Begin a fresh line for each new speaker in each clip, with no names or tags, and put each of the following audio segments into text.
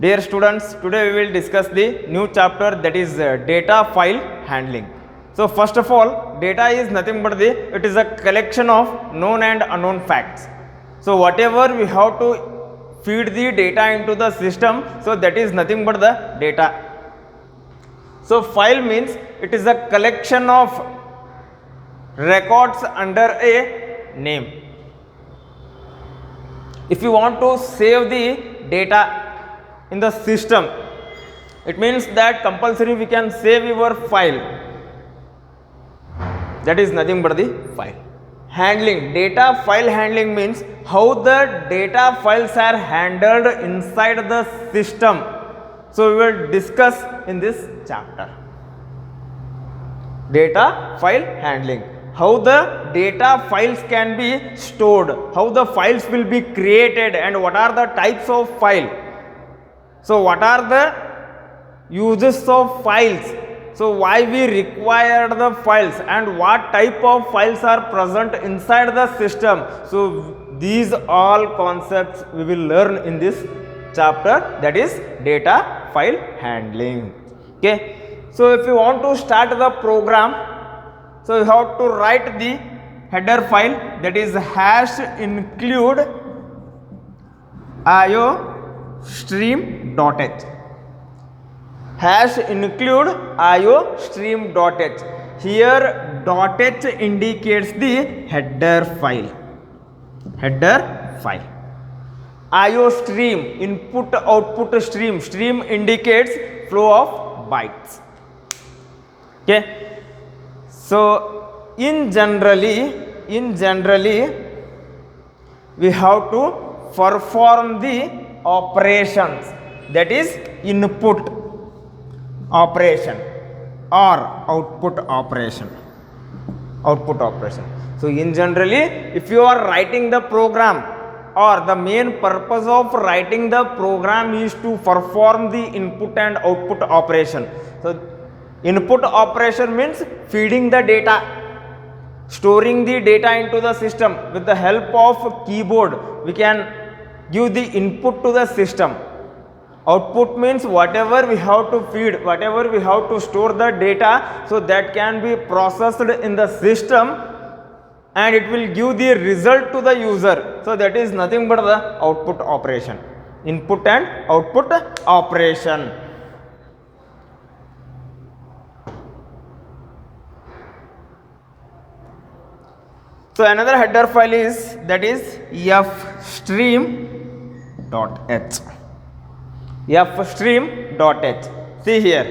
Dear students, today we will discuss the new chapter, that is data file handling. So first of all, data is nothing but it is a collection of known and unknown facts. So whatever we have to feed the data into the system, so that is nothing but the data. So file means it is a collection of records under a name. If you want to save the data in the system, it means that compulsory we can save your file. That is nothing but the file. Handling, data file handling means how the data files are handled inside the system. So we will discuss in this chapter. Data file handling, how the data files can be stored, how the files will be created, and what are the types of file. So what are the uses of files? So why we require the files and what type of files are present inside the system. So these all concepts we will learn in this chapter, that is data file handling. Okay. So if you want to start the program, so you have to write the header file, that is hash include iostream.h. Hash include iostream.h. Here .h indicates the header file. Header file. iostream, input output stream. Stream indicates flow of bytes. Okay. So in generally we have to perform the operations, that is input operation or output operation. So in generally, if you are writing the program, or the main purpose of writing the program is to perform the input and output operation. So input operation means feeding the data, storing the data into the system. With the help of keyboard we can give the input to the system. Output means whatever we have to feed, whatever we have to store the data, so that can be processed in the system and it will give the result to the user. So that is nothing but the output operation. Input and output operation. So another header file is, that is fstream.h. fstream.h. See here,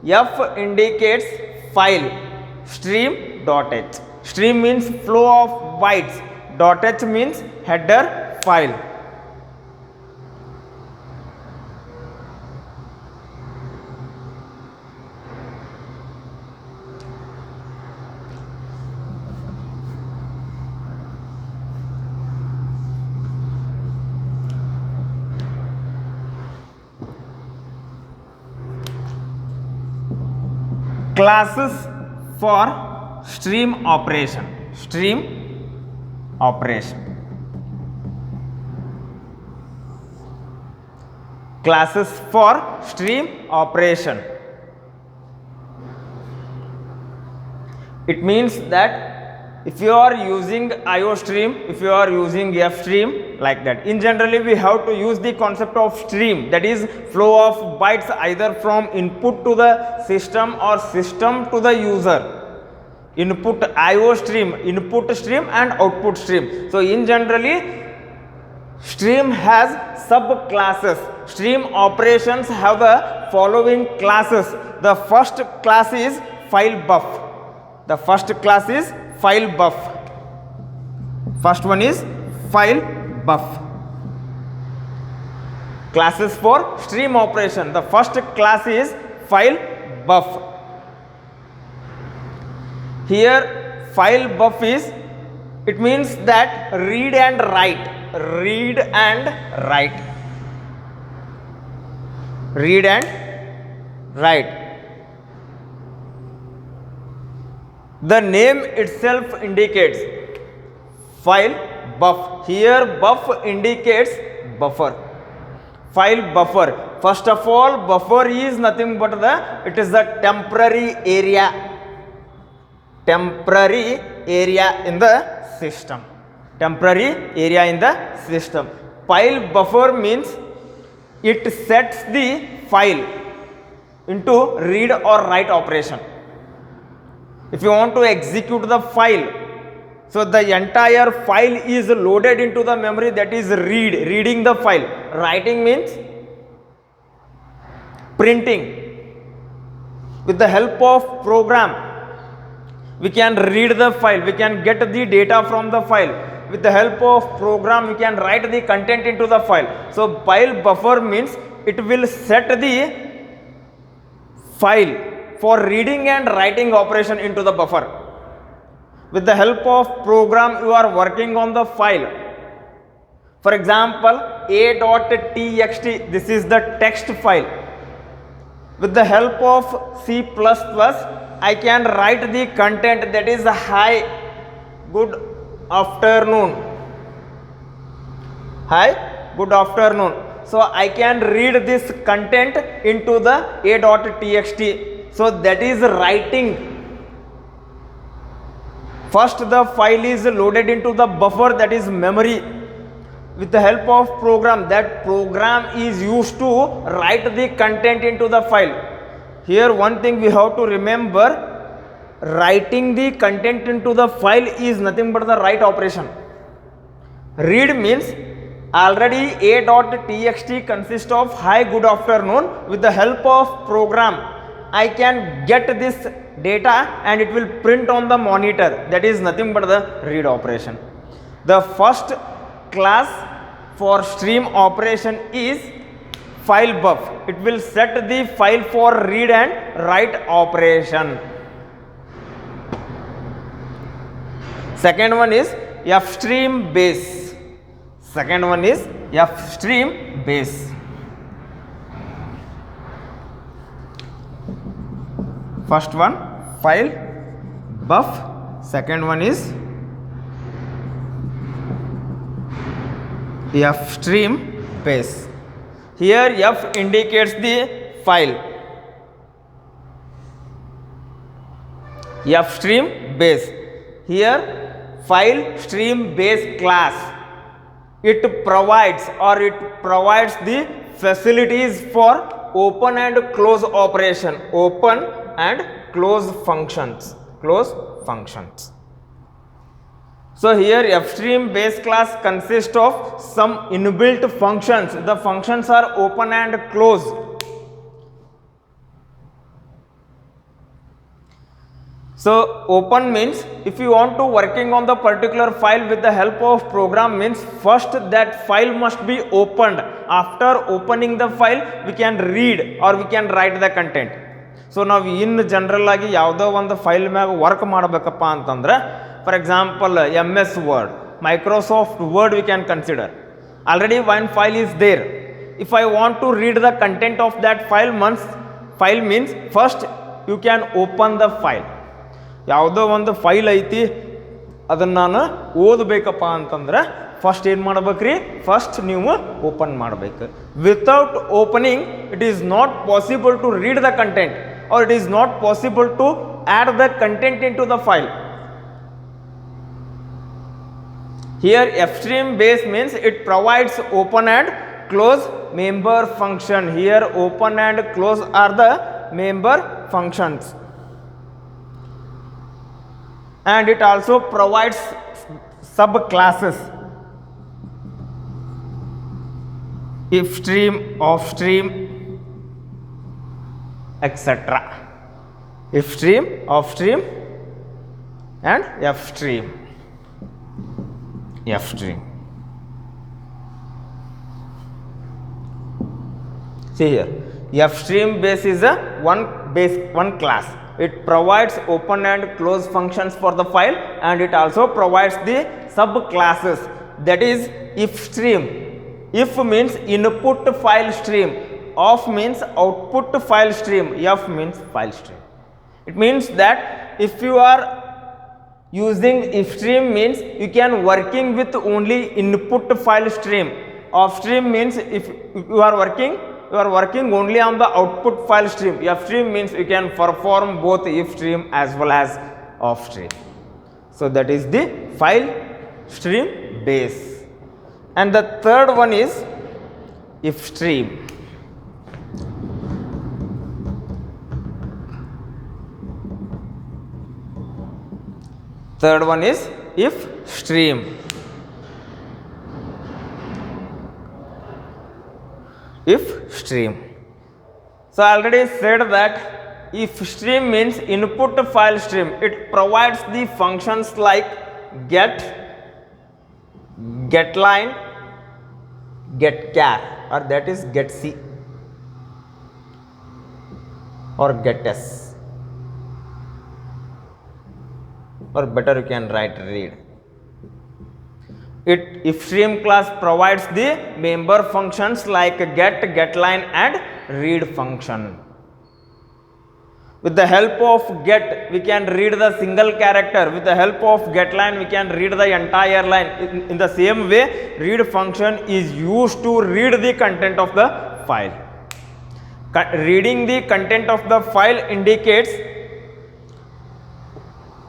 f indicates file, stream.h. Stream means flow of bytes, .h means header file. Classes for stream operation. Classes for stream operation. It means that if you are using iostream, if you are using fstream, like that. In generally we have to use the concept of stream, that is flow of bytes either from input to the system or system to the user. Input iostream, input stream and output stream. So in generally stream has subclasses. Stream operations have the following classes. The first class is file buff. First one is file buff. Classes for stream operation. The first class is file buff. Here file buff is, it means that read and write. The name itself indicates file buff. Here buff indicates buffer. File buffer. First of all, buffer is nothing but it is the temporary area in the system. Temporary area in the system. File buffer means it sets the file into read or write operation. If you want to execute the file, so the entire file is loaded into the memory, that is reading the file. Writing means printing. With the help of program, we can read the file, we can get the data from the file. With the help of program, we can write the content into the file. So file buffer means it will set the file for reading and writing operation into the buffer. With the help of program, you are working on the file. For example, a.txt, this is the text file. With the help of C++, I can write the content, that is hi, good afternoon. Hi, good afternoon. So I can read this content into the a.txt. So that is writing. First the file is loaded into the buffer, that is memory. With the help of program, that program is used to write the content into the file. Here one thing we have to remember, writing the content into the file is nothing but the write operation. Read means already a.txt consists of hi, good afternoon. With the help of program, I can get this data and it will print on the monitor. That is nothing but the read operation. The first class for stream operation is file buff. It will set the file for read and write operation. Second one is fstream base. Second one is fstream base. First one file buff, second one is fstream base. Here F indicates the file. Fstream base. Here file stream base class. It provides the facilities for open and close operation. Open and close functions. So here fstream base class consists of some inbuilt functions. The functions are open and close. So open means if you want to working on the particular file with the help of program, means first that file must be opened. After opening the file, we can read or we can write the content. So now in general agi yavado ಒಂದು file ಮ್ಯಾಗ work ಮಾಡಬೇಕಪ್ಪ ಅಂತಂದ್ರೆ, for example MS Word, Microsoft Word we can consider. Already one file is there. If I want to read the content of that file means first you can open the file. ಯಾವುದೋ ಒಂದು file ಐತಿ ಅದನ್ನು ನಾನು ಓದಬೇಕಪ್ಪ ಅಂತಂದ್ರೆ first ಏನು ಮಾಡ್ಬೇಕ್ರಿ, first ನೀವು open ಮಾಡಬೇಕು. Without opening it is not possible to read the content or it is not possible to add the content into the file. Here fstream base means it provides open and close member function. Here open and close are the member functions, and it also provides subclasses: if stream, off stream, etc. If stream, off stream, and f stream. See here, fstream base is a one class. It provides open and close functions for the file, and it also provides the subclasses. That is if stream. If means input file stream. Off means output file stream. F means file stream. It means that if you are using if stream means you can working with only input file stream. off stream means if you are working only on the output file stream. F stream means you can perform both if stream as well as off stream. So that is the file stream base. And the third one is if stream. Third one is if stream. If stream. So I already said that if stream means input file stream. It provides the functions like get line, get char, or that is get c or get s, or better you can write read. If stream class provides the member functions like get line and read function. With the help of get, we can read the single character. With the help of get line, we can read the entire line. In the same way, read function is used to read the content of the file. Reading the content of the file indicates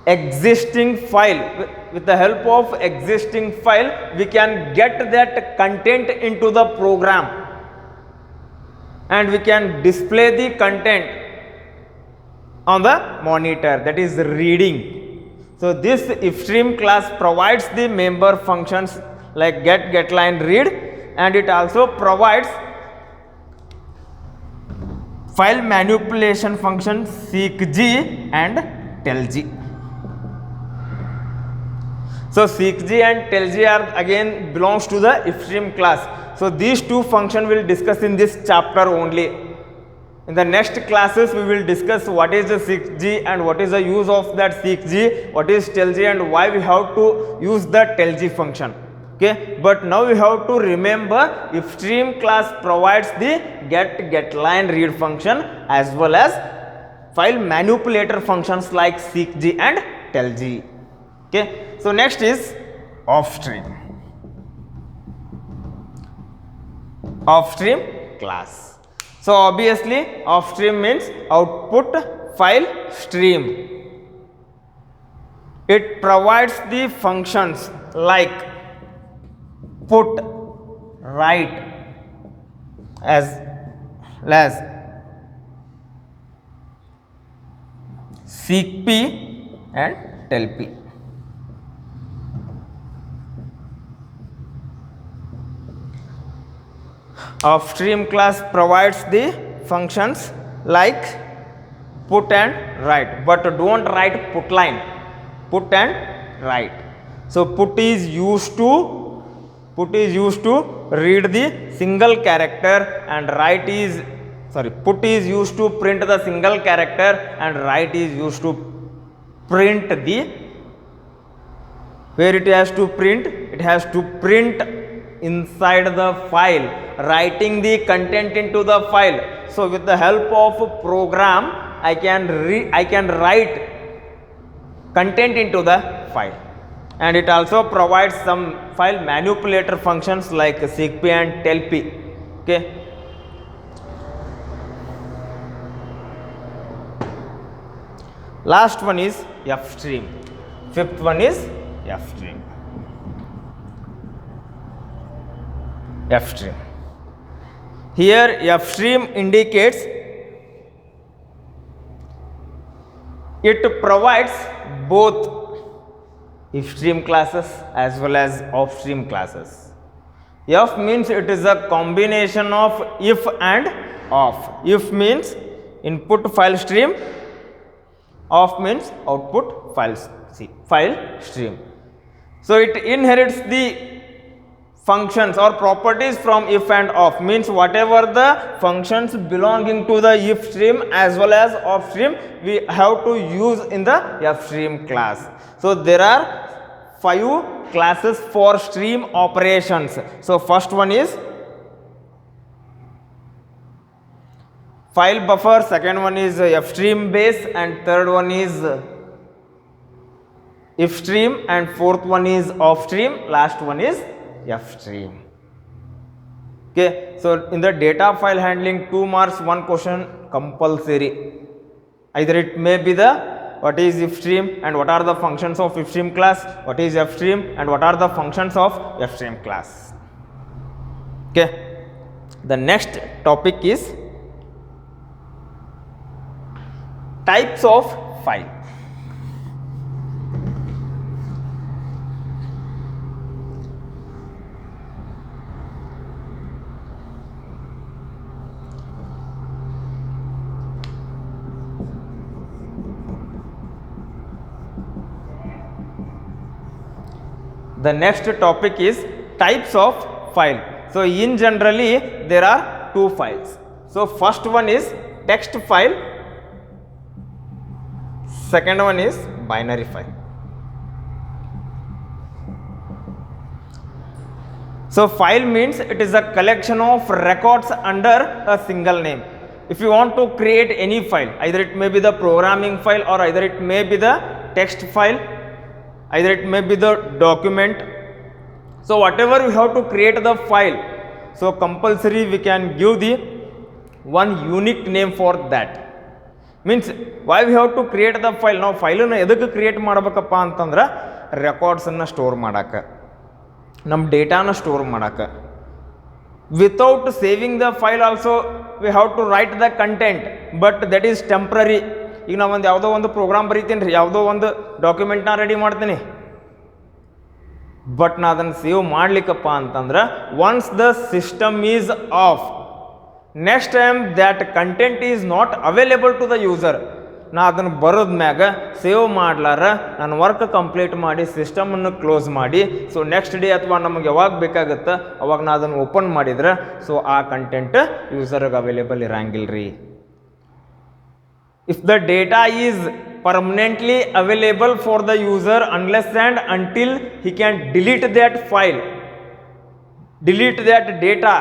existing file. With the help of existing file, we can get that content into the program and we can display the content on the monitor, that is reading. So this if stream class provides the member functions like get line, read, and it also provides file manipulation function seekg and tellg. So seekg and tellg are again belongs to the if stream class. So these two functions will discuss in this chapter only. In the next classes, we will discuss what is the seekg and what is the use of that seekg, what is tellg and why we have to use the tellg function. Okay, but now we have to remember if stream class provides the get line, read function as well as file manipulator functions like seekg and tellg. Okay, so next is off stream. Off stream class. So obviously off stream means output file stream. It provides the functions like put, write as well as seekp and tellp. Off stream class provides the functions like put and write, but don't write put line, put and write. So put is used to read the single character and put is used to print the single character and write is used to print the, where it has to print, it has to print inside the file, writing the content into the file. So with the help of a program, I can write content into the file, and it also provides some file manipulator functions like seekp and tellp. Okay. Last one is f stream. Fifth one is f stream. F stream. Here f stream indicates it provides both if stream classes as well as off stream classes. F means it is a combination of if and off. If means input file stream, off means output file stream. So it inherits the functions or properties from if and off, means whatever the functions belonging to the if stream as well as off stream we have to use in the f stream class. So there are 5 classes for stream operations. So first one is file buffer, second one is f stream base, and third one is if stream, and fourth one is off stream, last one is f stream. Okay, so in the data file handling, 2 marks, 1 question compulsory. Either it may be the what is if stream and what are the functions of if stream class, what is f stream and what are the functions of f stream class. Okay, the next topic is types of file. The next topic is types of file. So in generally there are 2 files. So first one is text file, second one is binary file. So file means it is a collection of records under a single name. If you want to create any file, either it may be the programming file or either it may be the text file, either it may be the document. So whatever we have to create the file, so compulsory we can give the one unique name for that. Means why we have to create the file? Now file ಅನ್ನು ಎದಕ್ಕೆ create ಮಾಡಬೇಕಪ್ಪ ಅಂತಂದ್ರೆ records ಅನ್ನು store ಮಾಡಕ್ಕೆ, ನಮ್ಮ ಡೇಟಾನ store ಮಾಡಕ್ಕೆ. Without saving the file also we have to write the content, but that is temporary. ಈಗ ನಾವು ಒಂದು ಯಾವುದೋ ಒಂದು ಪ್ರೋಗ್ರಾಮ್ ಬರೀತೀನಿ ರೀ, ಯಾವುದೋ ಒಂದು ಡಾಕ್ಯುಮೆಂಟ್ನ ರೆಡಿ ಮಾಡ್ತೀನಿ, ಬಟ್ ನಾ ಅದನ್ನು ಸೇವ್ ಮಾಡ್ಲಿಕ್ಕಪ್ಪ ಅಂತಂದ್ರೆ once the system is off, next time that content is not available to the user. ನಾ ಅದನ್ನು ಬರೋದ ಮ್ಯಾಗ ಸೇವ್ ಮಾಡ್ಲಾರ ನಾನು ವರ್ಕ್ ಕಂಪ್ಲೀಟ್ ಮಾಡಿ ಸಿಸ್ಟಮನ್ನು ಕ್ಲೋಸ್ ಮಾಡಿ, ಸೊ ನೆಕ್ಸ್ಟ್ ಡೇ ಅಥವಾ ನಮಗೆ ಯಾವಾಗ ಬೇಕಾಗುತ್ತೆ ಅವಾಗ ನಾ ಅದನ್ನು ಓಪನ್ ಮಾಡಿದ್ರೆ ಸೊ ಆ ಕಂಟೆಂಟ್ ಯೂಸರ್ಗೆ ಅವೈಲೇಬಲ್ ಇರಂಗಿಲ್ಲ ರೀ. If the data is permanently available for the user unless and until he can delete that file, delete that data.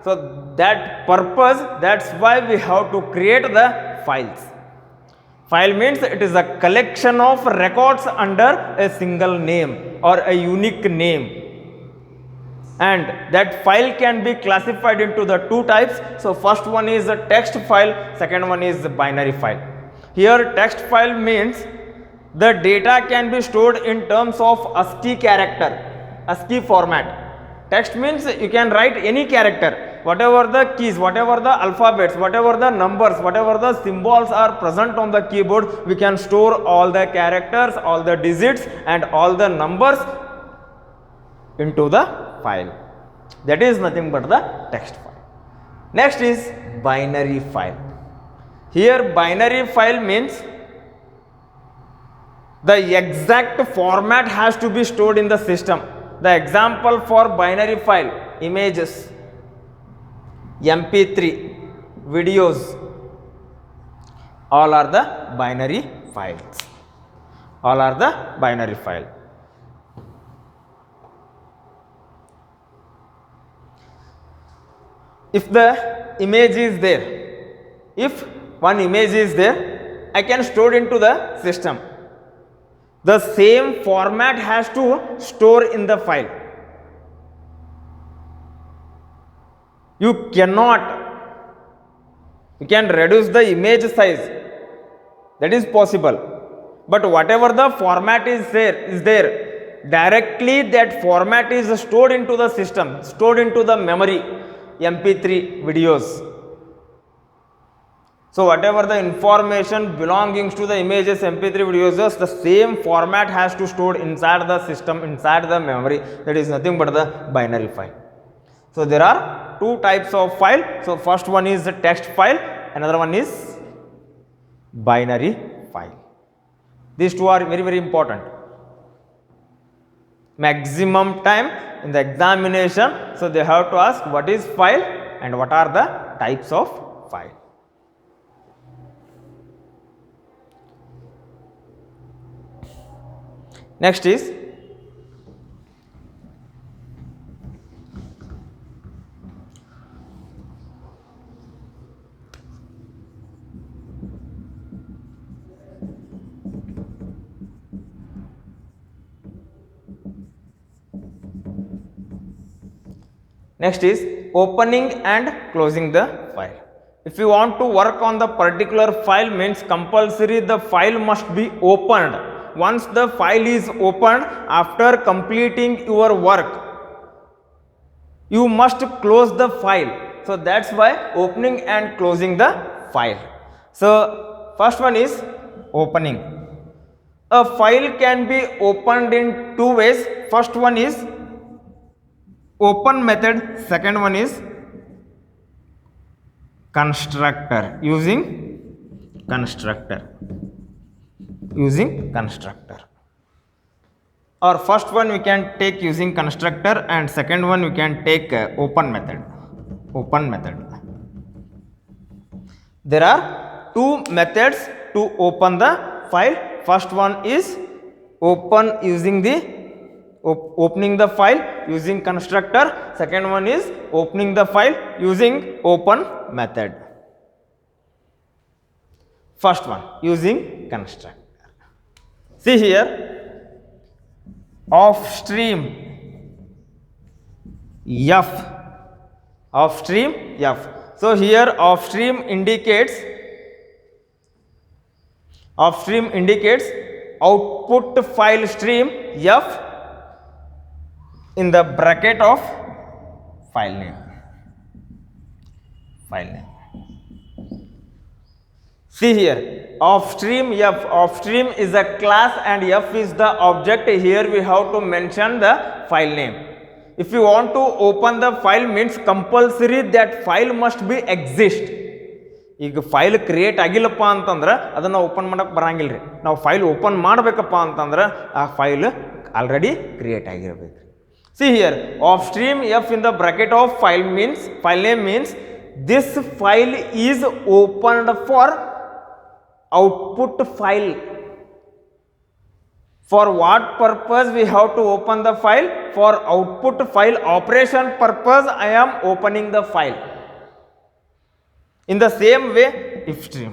So that purpose, that's why we have to create the files. File means it is a collection of records under a single name or a unique name. And that file can be classified into the 2 types. So first one is a text file, second one is the binary file. Here text file means the data can be stored in terms of ASCII character, ASCII format. Text means you can write any character, whatever the keys, whatever the alphabets, whatever the numbers, whatever the symbols are present on the keyboard, we can store all the characters, all the digits and all the numbers into the file. That is nothing but the text file. Next is binary file. Here binary file means the exact format has to be stored in the system. The example for binary file: images, MP3, videos, all are the binary files. All are the binary file. If the image is there, if one image is there, I can store it into the system. The same format has to store in the file. You cannot, you can reduce the image size, that is possible, but whatever the format is there, directly that format is stored into the system, stored into the memory. MP3 videos, so whatever the information belonging to the images, MP3 videos, the same format has to store inside the system, inside the memory. That is nothing but the binary file. So there are 2 types of file. So first one is the text file, another one is binary file. These 2 are very, very important. Maximum time in the examination, so they have to ask what is file and what are the types of file. Next is opening and closing the file. If you want to work on the particular file, means compulsory the file must be opened. Once the file is opened, after completing your work, you must close the file. So that's why opening and closing the file. So first one is opening. A file can be opened in two ways. First one is open method, second one is constructor, using constructor. Or first one we can take using constructor, and second one we can take open method. There are two methods to open the file. First one is open using the opening the file using constructor. Second one is opening the file using open method. First one using constructor. See here, off stream F. So here off stream indicates output file stream F in the bracket of file name. See here, off stream F. Off stream is a class and F is the object. Here we have to mention the file name. If you want to open the file, means compulsory that file must be exist. ಈಗ file create ಆಗಿಲ್ಲಪ್ಪ ಅಂತಂದ್ರೆ ಅದನ್ನು open ಮಾಡಕ್ಕೆ ಬರಂಗಿಲ್ಲ ರೀ. ನಾವು file open ಮಾಡಬೇಕಪ್ಪ ಅಂತಂದ್ರೆ ಆ ಫೈಲ್ ಆಲ್ರೆಡಿ ಕ್ರಿಯೇಟ್ ಆಗಿರಬೇಕು. See here, off stream F in the bracket of file name means this file is opened for output file. For what purpose we have to open the file? For output file operation purpose I am opening the file. In the same way, if stream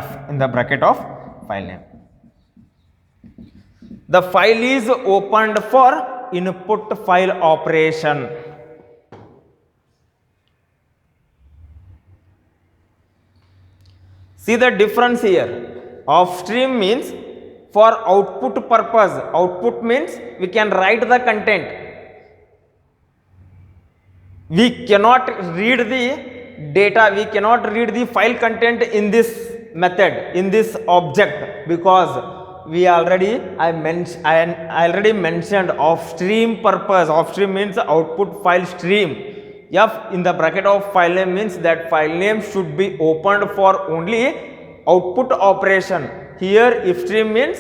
F in the bracket of file name. The file is opened for input file operation. See the difference here. Off stream means for output purpose. Output means we can write the content. We cannot read the data, we cannot read the file content in this method, in this object, because we already I already mentioned off stream purpose. Off stream means output file stream. F in the bracket of file name means that file name should be opened for only output operation. Here if stream means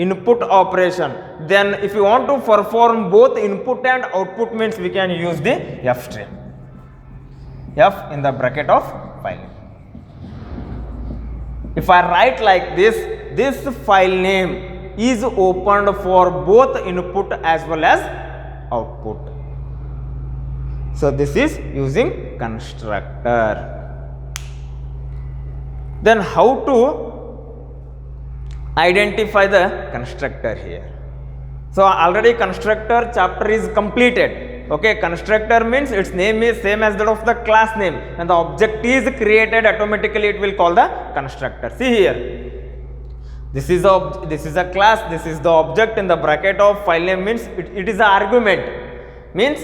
input operation. Then if you want to perform both input and output means we can use the F stream. F in the bracket of file name. If I write like this, this file name is opened for both input as well as output. So this is using constructor. Then how to identify the constructor here? So already constructor chapter is completed. Okay, constructor means its name is same as that of the class name, and the object is created automatically, it will call the constructor. See here, this is a class, this is the object. In the bracket of file name means it is an argument, means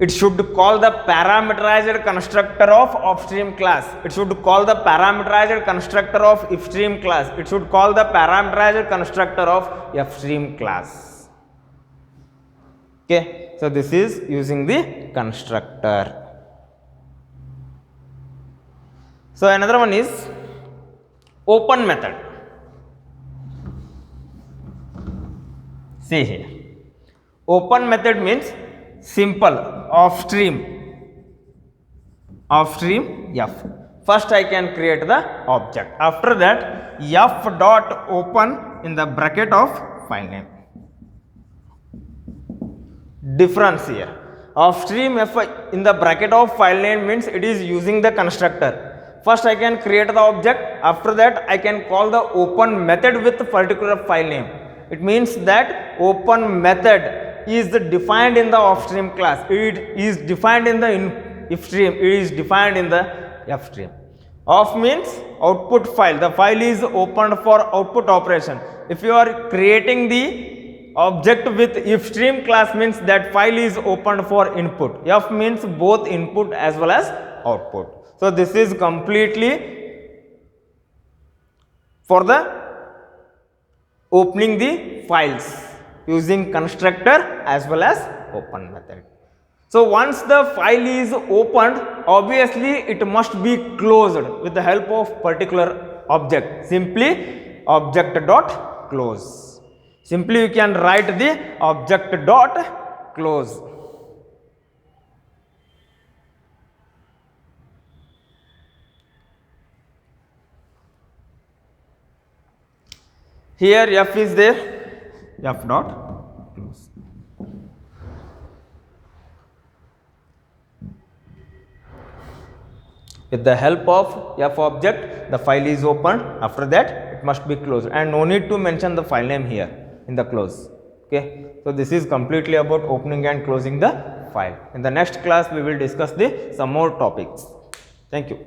it should call the parameterized constructor of upstream class. It should call the parameterized constructor of ifstream class. It should call the parameterized constructor of fstream class. Okay, so this is using the constructor. So another one is open method. See here, open method means simple off stream F. First I can create the object. After that F dot open in the bracket of file name. Difference here, off stream F in the bracket of file name means it is using the constructor. First I can create the object. After that I can call the open method with particular file name. It means that open method is defined in the upstream class. It is defined in the upstream. It is defined in the upstream. Off means output file. The file is opened for output operation. If you are creating the object with upstream class, means that file is opened for input. F means both input as well as output. So this is completely for the opening the files using constructor as well as open method. So once the file is opened, obviously it must be closed with the help of particular object. Simply object dot close. Simply you can write the object dot close. Here F is there, F dot close. With the help of F object, the file is opened. After that, it must be closed, and no need to mention the file name here in the close. Okay. So this is completely about opening and closing the file. In the next class, we will discuss some more topics. Thank you.